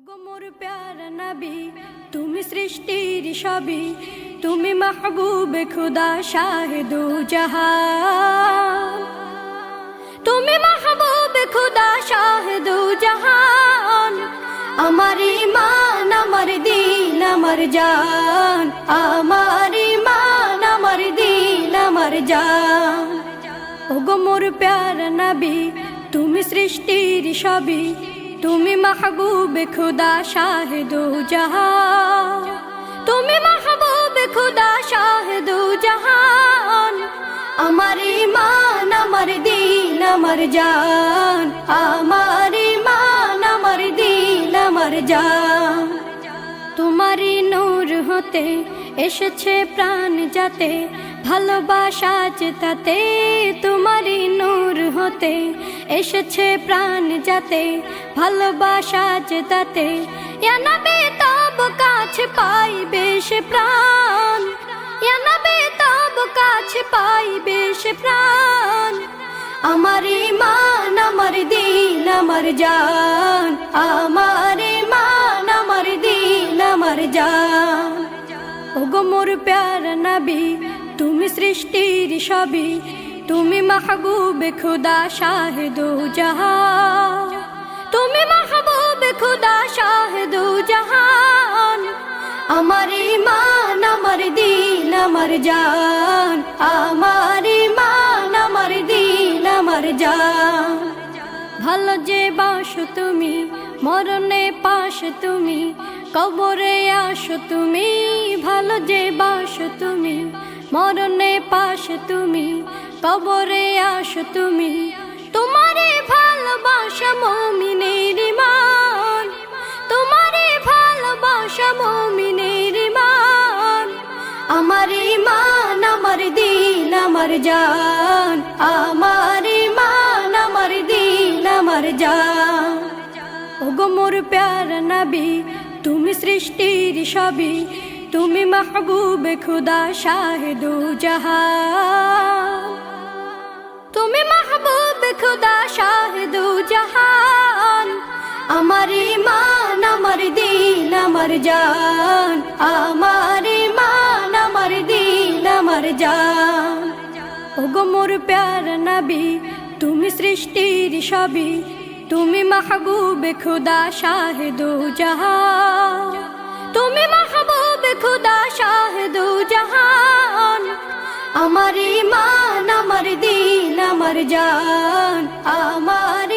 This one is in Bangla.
ওগো মোর প্যারা নবী, তুমি সৃষ্টির সবই, তুমি মাহবুবে খুদা শাহিদু জাহান, তুমি মাহবুবে খুদা শাহিদু জাহান। আমার ঈমান, আমার দিন, আমার জান, আমার ঈমান, আমার দিন, আমার জান। ওগো মোর প্যারা নবী, তুমি সৃষ্টির সবই, তুমি মাহবুবে খুদা শাহিদু জাহান, তুমি মাহবুবে খুদা শাহিদু জাহান। আমার ঈমান, আমার দিন, আমার জান, আমার ঈমান, আমার দিন, আমার জান। তোমারই নূর হতে এসেছে প্রাণ যাতে, ভালোবাসা চেতাতে। তোমারই নূর হতে এসেছে প্রাণ যাতে, ভালোবাসা চেতাতে। ইয়া নবী তব কাছে পাইবে সে প্রাণ, ইয়া নবী তব কাছে পাইবে সে প্রাণ। আমার ঈমান, আমার দিন, আমার জান, আমার ঈমান, আমার দিন, আমার জান। ওগো মোর প্যারা নবী, তুমি সৃষ্টির সবই, তুমি মাহবুবে খুদা শাহিদু জাহান, তুমি মাহবুবে খুদা শাহিদু জাহান। আমার ঈমান, আমার দিন, আমার জান, আমার ঈমান, আমার দিন, আমার জান। ভালো যে বাসো তুমি, মরণে পাশ তুমি, কবরে আসো তুমি। ভালো যে বাসো তুমি, মরণে পাশ তুমি, কবরে আসো তুমি। তোমারে ভালোবাসা মুমিনের ঈমান, তোমারে ভালোবাসা মুমিনের ঈমান। আমার ঈমান, আমার দিন, আমার জান, আমার ঈমান, আমার দিন, আমার জান। ওগো মোর প্যারা নবী, তুমি সৃষ্টির সবই, তুমি মাহবুবে খুদা শাহিদু জাহান, তুমি মাহবুবে খুদা শাহিদু জাহান। আমার ঈমান, আমার দিন, আমার জান, আমার ঈমান, আমার দিন, আমার জান। ওগো মোর প্যারা নবী, তুমি সৃষ্টির সবই, তুমি মাহবুবে খুদা শাহিদু জাহান, তুমি মাহবুবে খুদা শাহিদু জাহান। আমার ঈমান, আমার দিন, আমার জান, আমার